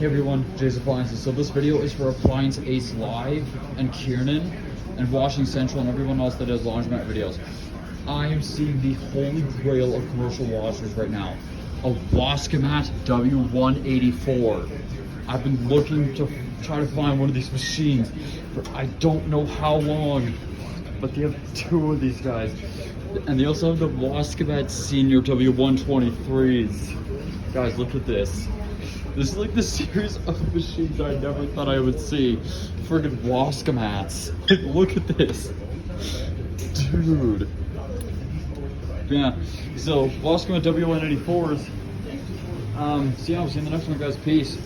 Hey everyone, Jay's Appliances. So this video is for Appliance Ace Live and Kiernan and Washing Central and everyone else that does laundromat videos. I am seeing the holy grail of commercial washers right now. A wascomat W184. I've been looking to try to find one of these machines for I don't know how long, but they have two of these guys. And they also have the wascomat Senior W123s. Guys, look at this. This is like the series of machines I never thought I would see. Friggin' wascomats. Like, look at this. Dude. Yeah, so wascomat W184s. So yeah, I'll see you in the next one, guys. Peace.